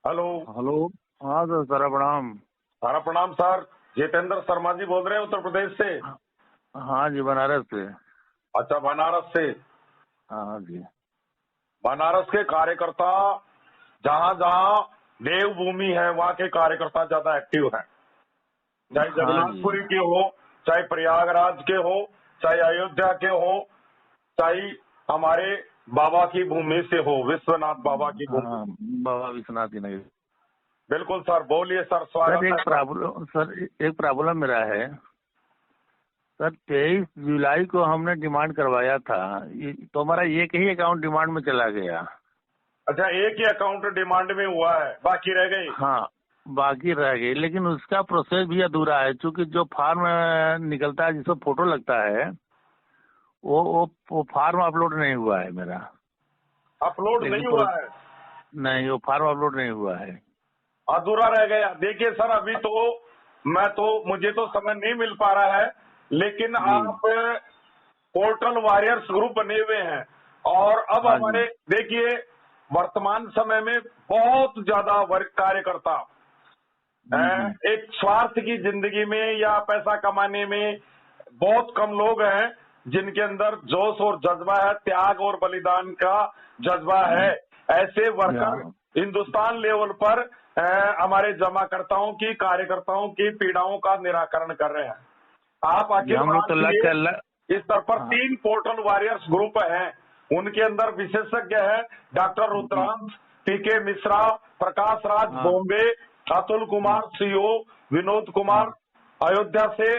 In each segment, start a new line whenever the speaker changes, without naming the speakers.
Hello.
Hello. हाँ sir, sir प्रणाम।
सारा प्रणाम सर। जितेंद्र शर्मा जी बोल रहे हैं उत्तर प्रदेश से।
हाँ जी, बनारस से।
अच्छा, बनारस से।
हाँ जी।
बनारस के कार्यकर्ता जहाँ जहाँ देवभूमि है वहाँ के कार्यकर्ता ज्यादा एक्टिव हैं। चाहे
हाँ जी।
जगन्नाथपुरी के हो, चाहे प्रयागराज के हो, चाहे अयोध्या के हो, चाहे हमारे बाबा की भूमि से हो, विश्वनाथ बाबा की भूमि।
हाँ, बाबा विश्वनाथ जी नगर।
बिल्कुल सर, बोलिए सर,
सर
स्वागत है
एक
सर।
प्रॉब्लम, एक प्रॉब्लम मेरा है। सर 23 जुलाई को हमने डिमांड करवाया था, तो हमारा एक ही अकाउंट डिमांड में चला गया।
अच्छा, एक ही अकाउंट डिमांड में हुआ है, बाकी रह गई।
हाँ, बाकी रह गई, लेकिन उसका प्रोसेस भी अधूरा है, क्योंकि जो फार्म निकलता है जिसमें फोटो लगता है वो फार्म अपलोड नहीं हुआ है मेरा।
अपलोड
लेकिन
नहीं हुआ है,
नहीं, वो फार्म अपलोड नहीं हुआ है।
अधूरा रह गया। देखिए सर, अभी तो मुझे तो समय नहीं मिल पा रहा है, लेकिन
जी।
आप पोर्टल वॉरियर्स ग्रुप बने हुए हैं। और अब
हाँ जी।
हमारे देखिए, वर्तमान समय में बहुत ज्यादा वर्ग कार्यकर्ता
जी जी।
एक स्वार्थ की जिंदगी में या पैसा कमाने में बहुत कम लोग हैं जिनके अंदर जोश और जज्बा है, त्याग और बलिदान का जज्बा है। ऐसे वर्कर
हाँ,
हिंदुस्तान लेवल पर हमारे जमाकर्ताओं की, कार्यकर्ताओं की पीड़ाओं का निराकरण कर रहे हैं। आप
ये
अखिल
हम लोग तो लग
भारतीय
कर
इस स्तर पर
हाँ
3 पोर्टल वॉरियर्स ग्रुप हैं। उनके अंदर विशेषज्ञ है डॉक्टर
जी।
रुद्रांश, पीके मिश्रा, प्रकाश राज
हाँ
बॉम्बे, अतुल
हाँ
कुमार सीओ, विनोद कुमार
हाँ
अयोध्या से।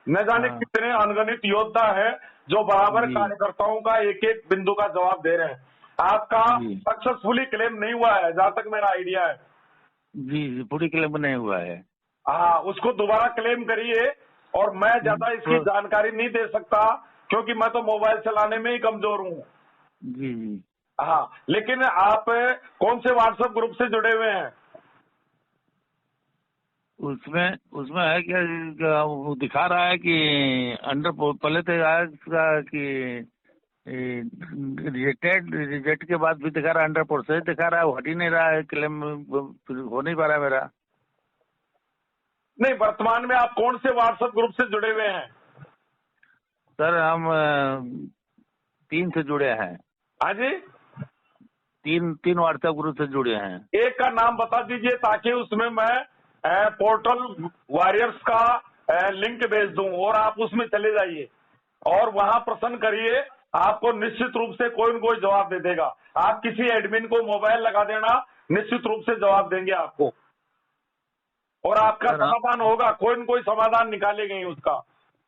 न जाने
हाँ
कितने अनगणित योद्धा हैं जो बराबर
जी
कार्यकर्ताओं का एक एक बिंदु का जवाब दे रहे हैं। आपका
जी
सक्सेसफुली क्लेम नहीं हुआ है जहां तक मेरा आइडिया है।
जी जी, पूरी क्लेम नहीं हुआ है।
हाँ, उसको दोबारा क्लेम करिए। और मैं ज्यादा इसकी
तो
जानकारी नहीं दे सकता क्योंकि मैं तो मोबाइल चलाने में ही कमजोर हूँ।
जी जी,
हाँ, लेकिन आप कौन से व्हाट्सएप ग्रुप से जुड़े हुए हैं?
उसमें उसमें है क्या, वो दिखा रहा है कि अंडर, पहले तो आया इसका कि रिजेक्ट के बाद भी दिखा रहा है, अंडर प्रोसेस दिखा रहा है, वो हट ही नहीं रहा है, क्लेम हो नहीं पा रहा है मेरा।
नहीं, वर्तमान में आप कौन से व्हाट्सएप ग्रुप से जुड़े हुए हैं?
सर हम 3 से जुड़े हैं।
हाँ जी,
तीन तीन व्हाट्सएप ग्रुप से जुड़े हैं।
एक का नाम बता दीजिए ताकि उसमें मैं पोर्टल वॉरियर्स का लिंक भेज दूं और आप उसमें चले जाइए और वहां प्रश्न करिए। आपको निश्चित रूप से कोई न कोई जवाब दे देगा। आप किसी एडमिन को मोबाइल लगा देना, निश्चित रूप से जवाब देंगे आपको और आपका
सर
समाधान होगा। कोई न कोई समाधान निकालेंगे ही उसका।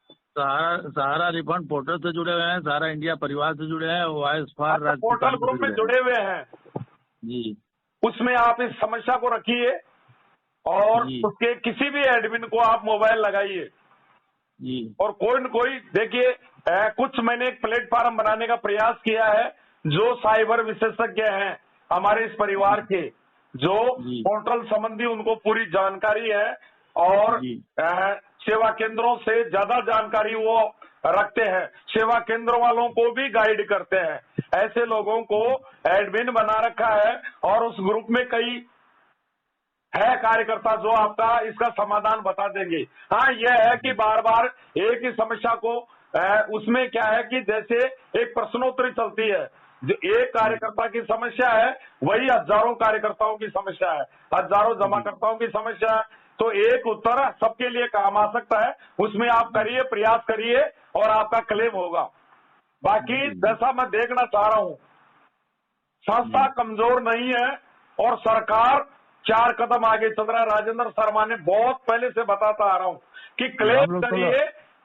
सहारा सहारा रिफंड पोर्टल से जुड़े हुए हैं, सहारा इंडिया परिवार से जुड़े हैं, वॉइस फॉर
अच्छा, पोर्टल
राजस्थान से
ग्रुप में
जुड़े हैं।
जुड़े हुए हैं,
जी
उसमें आप इस समस्या को रखिए और
जी
उसके किसी भी एडमिन को आप मोबाइल लगाइए।
जी
और कोई न कोई देखिए, कुछ मैंने एक प्लेटफॉर्म बनाने का प्रयास किया है जो साइबर विशेषज्ञ हैं हमारे इस परिवार के, जो
जी
पोर्टल संबंधी उनको पूरी जानकारी है और
जी
सेवा केंद्रों से ज्यादा जानकारी वो रखते हैं, सेवा केंद्र वालों को भी गाइड करते हैं। ऐसे लोगों को एडमिन बना रखा है और उस ग्रुप में कई है कार्यकर्ता जो आपका इसका समाधान बता देंगे। हाँ, यह है कि बार बार एक ही समस्या को उसमें क्या है कि जैसे एक प्रश्नोत्तरी चलती है, जो एक कार्यकर्ता की समस्या है वही हजारों कार्यकर्ताओं की समस्या है, हजारों जमाकर्ताओं की समस्या है। तो एक उत्तर सबके लिए काम आ सकता है, उसमें आप करिए, प्रयास करिए और आपका क्लेम होगा। बाकी जैसा मैं देखना चाह रहा हूं, संस्था कमजोर नहीं है और सरकार 4 कदम आगे चल रहा है। राजेंद्र शर्मा ने बहुत पहले से बताता आ रहा हूं कि
हम लोग तो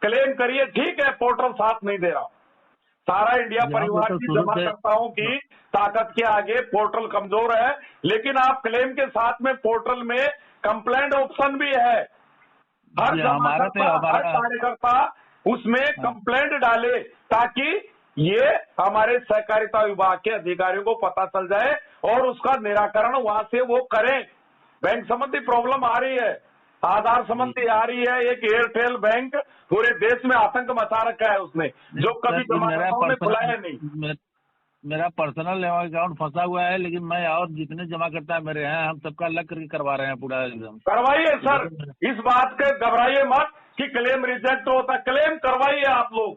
क्लेम करिए, ठीक है, पोर्टल साथ नहीं दे रहा। सारा इंडिया
हम लोग
परिवार
तो
की
शुरू से
जमाकर्ताओं की ताकत के आगे पोर्टल कमजोर है, लेकिन आप क्लेम के साथ में पोर्टल में कंप्लेंट ऑप्शन भी है। हर
हमारा तो
जमाकर्ता, हर
हमारा
कार्यकर्ता उसमें कंप्लेंट डाले ताकि ये हमारे सहकारिता विभाग के अधिकारियों को पता चल जाए और उसका निराकरण वहां से वो करें। बैंक संबंधी प्रॉब्लम आ रही है, आधार
जी
संबंधी आ रही है। एक एयरटेल बैंक पूरे देश में आतंक मचा रखा है उसने, जो कभी
सर, ये मेरा
जमाकर्ताओं ने खुलाया नहीं।
मेरा पर्सनल अकाउंट फंसा हुआ है, लेकिन मैं और जितने जमा करता है मेरे हैं, हम सबका अलग करके करवा रहे हैं पूरा एकदम।
करवाइए सर, इस बात के घबराइए मत कि क्लेम रिजेक्ट होता, क्लेम करवाइए आप लोग।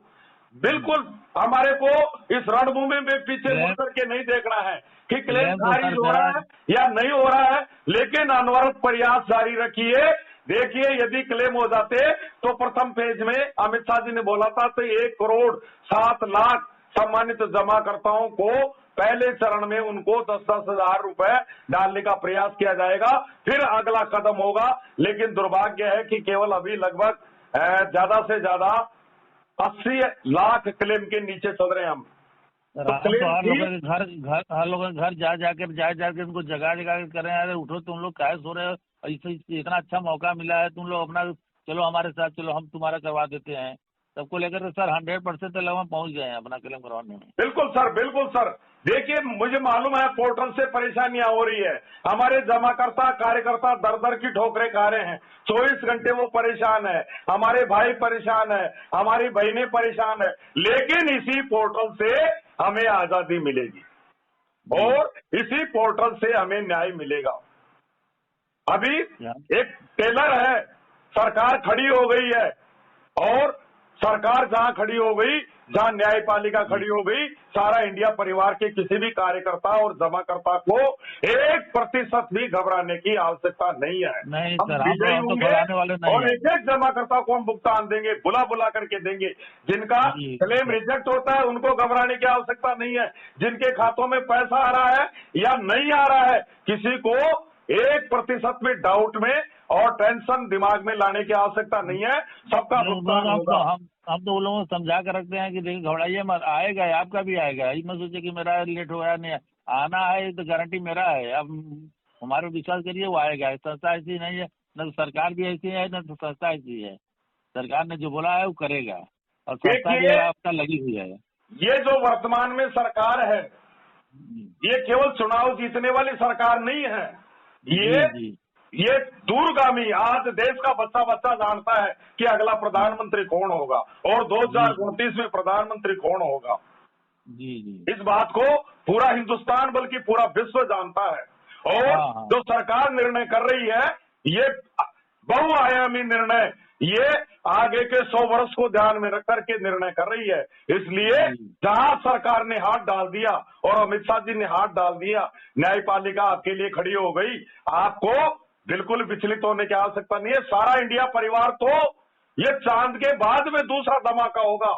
बिल्कुल हमारे को इस रणभूमि में पीछे मुड़ करके नहीं देखना है कि क्लेम खारिज हो रहा है या नहीं हो रहा है, लेकिन अनवरत प्रयास जारी रखिए। देखिए, यदि क्लेम हो जाते तो प्रथम फेज में अमित शाह जी ने बोला था तो 1,07,00,000 सम्मानित जमाकर्ताओं को पहले चरण में उनको 10-10 हजार रुपए डालने का प्रयास किया जाएगा, फिर अगला कदम होगा। लेकिन दुर्भाग्य है कि केवल अभी लगभग ज्यादा से ज्यादा 80 लाख क्लेम के नीचे चल रहे हैं हम।
तो हर लोगों के घर जा जाकर उनको जगह के कर रहे हैं, उठो तुम लोग काहे सो रहे हो, इतना अच्छा मौका मिला है, तुम लोग अपना चलो हमारे साथ चलो, हम तुम्हारा करवा देते हैं। सबको लेकर तो सर 100% तक हम पहुंच गए हैं अपना क्लेम करवाने में।
बिल्कुल सर, बिल्कुल सर। देखिए, मुझे मालूम है पोर्टल से परेशानियां हो रही है, हमारे जमाकर्ता कार्यकर्ता दर दर की ठोकरें खा रहे हैं, 24 घंटे वो परेशान है, हमारे भाई परेशान है, हमारी बहनें परेशान है, लेकिन इसी पोर्टल से हमें आजादी मिलेगी और इसी पोर्टल से हमें न्याय मिलेगा। अभी एक टेलर है, सरकार खड़ी हो गई है, और सरकार जहां खड़ी हो गई, जहां न्यायपालिका खड़ी हो गई, सारा इंडिया परिवार के किसी भी कार्यकर्ता और जमाकर्ता को 1% भी घबराने की आवश्यकता नहीं है।
नहीं
हम
सर,
विजयी
हम तो
होंगे
घबराने वाले नहीं
और एक जमाकर्ता को हम भुगतान देंगे, बुला बुला करके देंगे। जिनका क्लेम रिजेक्ट होता है उनको घबराने की आवश्यकता नहीं है, जिनके खातों में पैसा आ रहा है या नहीं आ रहा है, किसी को 1% भी डाउट में और टेंशन दिमाग में लाने की आवश्यकता नहीं है, सबका भुगतान होगा।
हम तो उन लोगों को समझा कर रखते हैं कि देखिए घबराइए मत, आएगा, आपका भी आएगा। ये मत सोचे कि मेरा लेट हो गया, नहीं आना है तो गारंटी मेरा है। अब हमारे विश्वास करिए वो आएगा। संस्था ऐसी नहीं है, न तो सरकार भी ऐसी है, न तो संस्था ऐसी है। सरकार ने जो बोला है वो करेगा, और संस्था भी आपका लगी हुई है।
ये जो वर्तमान में सरकार है, ये केवल चुनाव जीतने वाली सरकार नहीं है, ये दूरगामी, आज देश का बच्चा बच्चा जानता है कि अगला प्रधानमंत्री कौन होगा और 2029 में प्रधानमंत्री कौन होगा। इस बात को पूरा हिंदुस्तान बल्कि पूरा विश्व जानता है। और जो सरकार निर्णय कर रही है, ये बहुआयामी निर्णय, ये आगे के 100 वर्ष को ध्यान में रख करके निर्णय कर रही है। इसलिए जहां सरकार ने हाथ डाल दिया और अमित शाह जी ने हाथ डाल दिया, न्यायपालिका आपके लिए खड़ी हो गई, आपको बिल्कुल विचलित होने की आवश्यकता नहीं है। सारा इंडिया परिवार तो ये चांद के बाद में दूसरा धमाका होगा।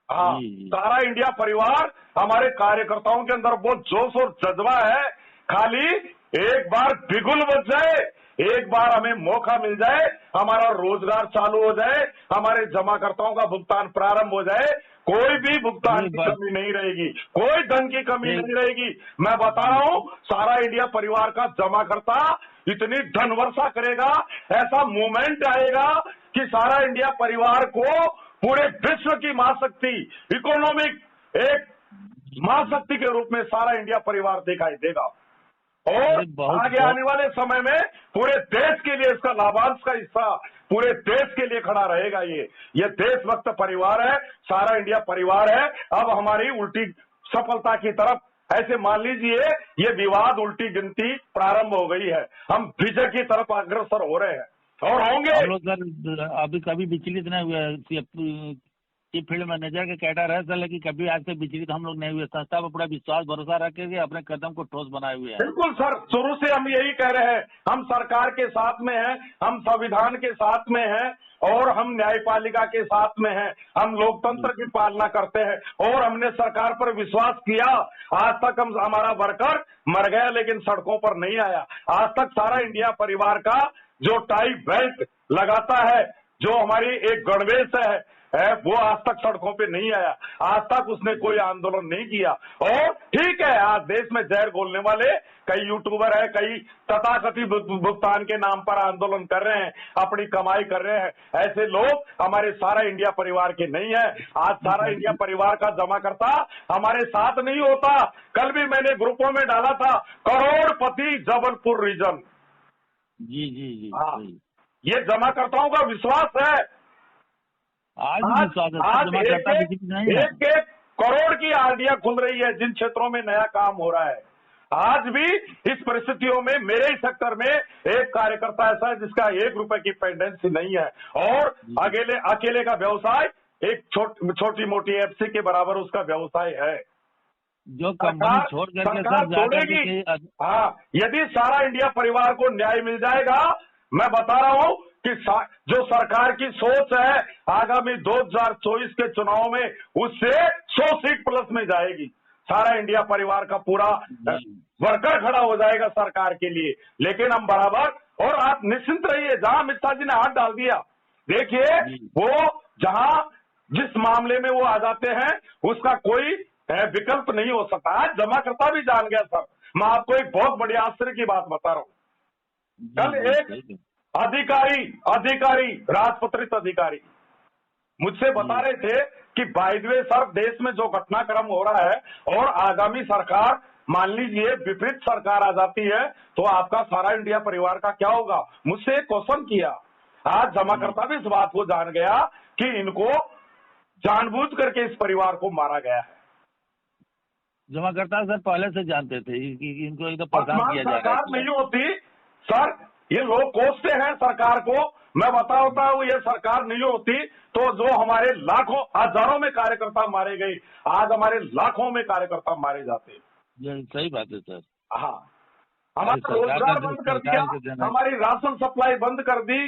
हाँ, सारा इंडिया परिवार, हमारे कार्यकर्ताओं के अंदर बहुत जोश और जज्बा है। खाली एक बार बिगुल बज जाए, एक बार हमें मौका मिल जाए, हमारा रोजगार चालू हो जाए, हमारे जमाकर्ताओं का भुगतान प्रारंभ हो जाए, कोई भी भुगतान की कमी नहीं रहेगी, कोई धन की कमी नहीं रहेगी। मैं बता रहा हूं, सारा इंडिया परिवार का जमाकर्ता इतनी धन वर्षा करेगा, ऐसा मूवमेंट आएगा कि सारा इंडिया परिवार को पूरे विश्व की महाशक्ति, इकोनॉमिक एक महाशक्ति के रूप में सारा इंडिया परिवार दिखाई देगा। और आगे आने वाले समय में पूरे देश के लिए इसका लाभांश का हिस्सा पूरे देश के लिए खड़ा रहेगा। ये देशभक्त परिवार है, सारा इंडिया परिवार है। अब हमारी उल्टी सफलता की तरफ, ऐसे मान लीजिए ये विवाद उल्टी गिनती प्रारंभ हो गई है, हम विजय की तरफ अग्रसर हो रहे हैं और होंगे।
हम लोग सर अभी कभी विचलित नहीं हुए, चीफ फील्ड मैनेजर के कैडर है सर, लेकिन कभी आज तक विचलित हम लोग नहीं हुए। संस्था पर पूरा विश्वास भरोसा रखेंगे, अपने कदम को ठोस बनाए हुए हैं।
बिल्कुल सर, शुरू से हम यही कह रहे हैं, हम सरकार के साथ में हैं, हम संविधान के साथ में हैं और हम न्यायपालिका के साथ में हैं, हम लोकतंत्र की पालना करते हैं और हमने सरकार पर विश्वास किया। आज तक हमारा वर्कर मर गया लेकिन सड़कों पर नहीं आया। आज तक सारा इंडिया परिवार का जो टाई बेल्ट लगाता है, जो हमारी एक गणवेश है, वो आज तक सड़कों पे नहीं आया, आज तक उसने कोई आंदोलन नहीं किया। और ठीक है, आज देश में जहर घोलने वाले कई यूट्यूबर है, कई तथाकथित भुगतान के नाम पर आंदोलन कर रहे हैं, अपनी कमाई कर रहे हैं। ऐसे लोग हमारे सारा इंडिया परिवार के नहीं है। आज सारा इंडिया परिवार का जमाकर्ता हमारे साथ नहीं होता। कल भी मैंने ग्रुपों में डाला था, करोड़पति जबलपुर रीजन।
जी
हाँ, ये जमाकर्ताओं का विश्वास है। आज एक करोड़ की आरडिया खुल रही है जिन क्षेत्रों में नया काम हो रहा है। आज भी इस परिस्थितियों में मेरे ही सेक्टर में एक कार्यकर्ता ऐसा है जिसका 1 रुपए की पेंडेंसी नहीं है और अकेले का व्यवसाय एक छोटी मोटी एफसी के बराबर उसका व्यवसाय है।
जो कंपनी छोड़ करके
सरकार छोड़ेगी। हाँ, यदि सारा इंडिया परिवार को न्याय मिल जाएगा, मैं बता रहा हूं कि जो सरकार की सोच है आगामी 2024 के चुनाव में उससे 100 सीट प्लस में जाएगी। सारा इंडिया परिवार का पूरा वर्कर खड़ा हो जाएगा सरकार के लिए। लेकिन हम बराबर, और आप निश्चिंत रहिए, जहां अमित शाह जी ने हाथ डाल दिया, देखिए वो जहां जिस मामले में वो आ जाते हैं उसका कोई विकल्प नहीं हो सकता। आज जमाकर्ता भी जान गया सर। मैं आपको एक बहुत बड़ी आश्चर्य की बात बता रहा हूं। कल एक अधिकारी राजपत्रित अधिकारी मुझसे बता रहे थे कि बाय द वे सर, देश में जो घटनाक्रम हो रहा है और आगामी सरकार, मान लीजिए विपरीत सरकार आ जाती है तो आपका सारा इंडिया परिवार का क्या होगा। मुझसे एक क्वेश्चन किया। आज जमाकर्ता भी इस बात को जान गया कि इनको जानबूझ करके इस परिवार को मारा गया है।
जमाकर्ता सर पहले से जानते थे कि इनको एकदम परेशान किया जाएगा।
सरकार नहीं होती सर, ये लोग कोसते हैं सरकार को। मैं बताता हूँ, ये सरकार नहीं होती तो जो हमारे लाखों हजारों में कार्यकर्ता मारे गए, आज हमारे लाखों में कार्यकर्ता मारे जाते।
सही बात है सर।
हाँ, हमारा रोजगार बंद कर दिया, हमारी राशन सप्लाई बंद कर दी।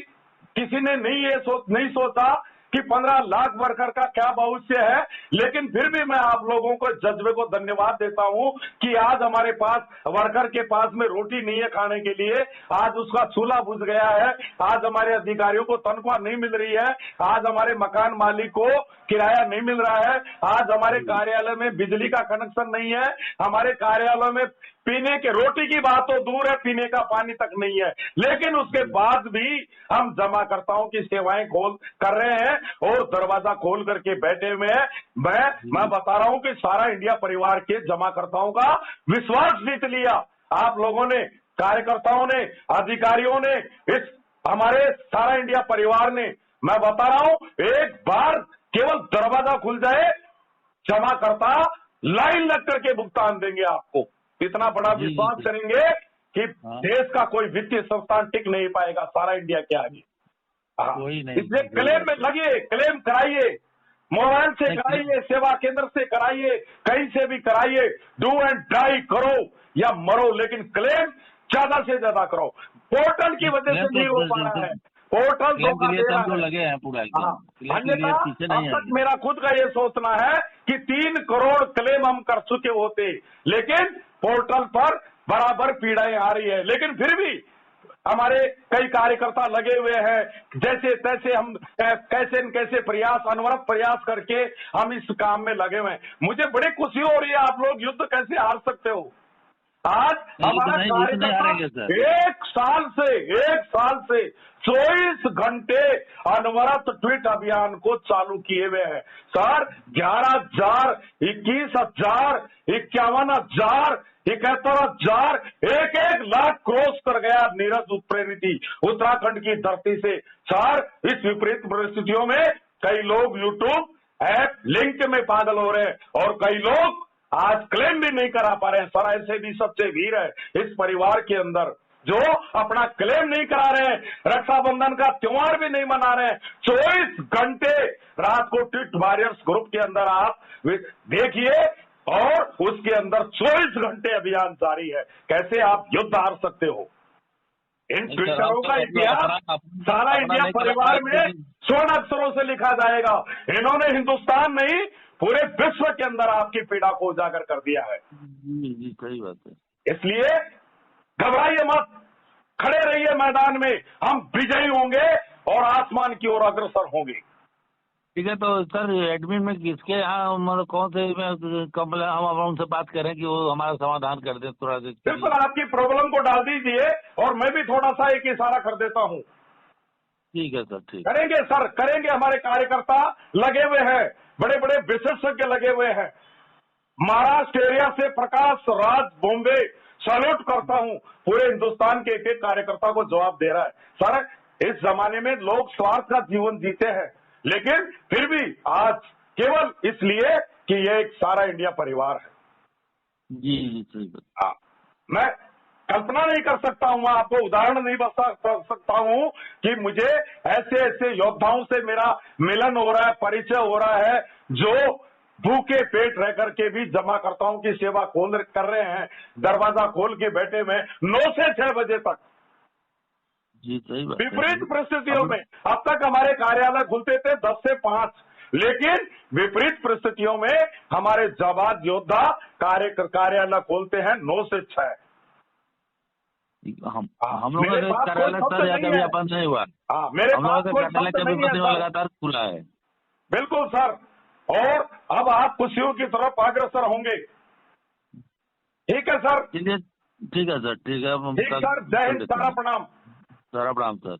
किसी ने नहीं सोचा कि 15 लाख वर्कर का क्या भविष्य है। लेकिन फिर भी मैं आप लोगों को जज्बे को धन्यवाद देता हूं कि आज हमारे पास वर्कर के पास में रोटी नहीं है खाने के लिए, आज उसका चूल्हा बुझ गया है। आज हमारे अधिकारियों को तनख्वाह नहीं मिल रही है, आज हमारे मकान मालिक को किराया नहीं मिल रहा है, आज हमारे कार्यालय में बिजली का कनेक्शन नहीं है, हमारे कार्यालय में पीने के, रोटी की बात तो दूर है, पीने का पानी तक नहीं है। लेकिन उसके बाद भी हम जमाकर्ताओं की सेवाएं कर रहे हैं और दरवाजा खोल करके बैठे हुए हैं। मैं बता रहा हूं कि सारा इंडिया परिवार के जमाकर्ताओं का विश्वास जीत लिया आप लोगों ने, कार्यकर्ताओं ने, अधिकारियों ने, इस हमारे सारा इंडिया परिवार ने। मैं बता रहा हूं, एक बार केवल दरवाजा खुल जाए, जमाकर्ता लाइन लग करके भुगतान देंगे आपको। इतना बड़ा विश्वास करेंगे कि देश का कोई वित्तीय संस्थान टिक नहीं पाएगा सारा इंडिया के आगे। इसलिए क्लेम में लगिए, क्लेम कराइए, मोबाइल से कराइए, सेवा केंद्र से कराइए, कहीं से भी कराइए, डू एंड डाई करो या मरो, लेकिन क्लेम ज्यादा से ज्यादा करो। पोर्टल की वजह से नहीं हो पा रहा है, पोर्टल धोखा दे रहा है।
लगे हैं पूरा।
अन्यथा अब तक मेरा खुद का ये सोचना है कि 3 करोड़ क्लेम हम कर चुके होते, लेकिन पोर्टल पर बराबर पीड़ाएं आ रही है। लेकिन फिर भी हमारे कई कार्यकर्ता लगे हुए हैं, जैसे तैसे हम कैसे न कैसे प्रयास, अनवरत प्रयास करके हम इस काम में लगे हुए हैं। मुझे बड़ी खुशी हो रही है, आप लोग युद्ध कैसे हार सकते हो। आज हमारा कार्यकर्ता 1 साल से 24 घंटे अनवरत ट्वीट अभियान को चालू किए हुए हैं सर। 11,000, 21,000, 51,000, 71,000, 1-1 लाख क्रॉस कर गया नीरज उत्प्रेरित उत्तराखंड की धरती से। सर, इस विपरीत परिस्थितियों में कई लोग यूट्यूब ऐप लिंक में पागल हो रहे हैं और कई लोग आज क्लेम भी नहीं करा पा रहे हैं। सर, ऐसे भी सबसे वीर है इस परिवार के अंदर जो अपना क्लेम नहीं करा रहे हैं, रक्षाबंधन का त्योहार भी नहीं मना रहे हैं। 24 घंटे रात को ट्वीट वॉरियर्स ग्रुप के अंदर आप देखिए और उसके अंदर 24 घंटे अभियान जारी है। कैसे आप युद्ध हार सकते हो। इन ट्विटरों का इतिहास सारा इंडिया परिवार में स्वर्ण अक्षरों से लिखा जाएगा। इन्होंने हिंदुस्तान नहीं, पूरे विश्व के अंदर आपकी पीड़ा को उजागर कर दिया है।
जी, सही बात है।
इसलिए घबराइए मत, खड़े रहिए मैदान में, हम विजयी होंगे और आसमान की ओर अग्रसर होंगे।
ठीक है, तो सर एडमिन में किसके यहाँ, मतलब कौन से कंप्लेन, हम उनसे बात करें कि वो हमारा समाधान कर दे थोड़ा सा।
बिल्कुल, आपकी प्रॉब्लम को डाल दीजिए और मैं भी थोड़ा सा एक इशारा कर देता हूँ।
ठीक है सर, ठीक
करेंगे सर, करेंगे। हमारे कार्यकर्ता लगे हुए हैं, बड़े बड़े विशेषज्ञ लगे हुए हैं। महाराष्ट्र एरिया से प्रकाश राज बॉम्बे सैल्यूट करता हूं, पूरे हिंदुस्तान के एक एक कार्यकर्ता को जवाब दे रहा है। सर, इस जमाने में लोग स्वार्थ का जीवन जीते हैं, लेकिन फिर भी आज केवल इसलिए कि ये एक सारा इंडिया परिवार है।
जी जी सही बात।
मैं कल्पना नहीं कर सकता हूँ, मैं आपको उदाहरण नहीं बता सकता हूँ कि मुझे ऐसे ऐसे योद्धाओं से मेरा मिलन हो रहा है, परिचय हो रहा है, जो भूखे पेट रह करके भी जमाकर्ताओं की सेवा कर रहे हैं, दरवाजा खोल के बैठे में 9 से 6 बजे तक।
जी सही बात।
विपरीत परिस्थितियों में अब तक हमारे कार्यालय खुलते थे 10 से 5, लेकिन विपरीत परिस्थितियों में हमारे जाबाज योद्धा कार्यालय खोलते हैं 9 से 6।
हम लोगों का कार्यालय सर या कभी अपन नहीं हुआ।
मेरे
हम लोगों का कार्यालय कभी लगातार खुला है।
बिल्कुल सर, और अब आप खुशियों की तरफ अग्रसर होंगे। ठीक है सर,
ठीक है सर, ठीक है।
ठीक सर, जय हिंद, सारा प्रणाम।
सारा प्रणाम सर।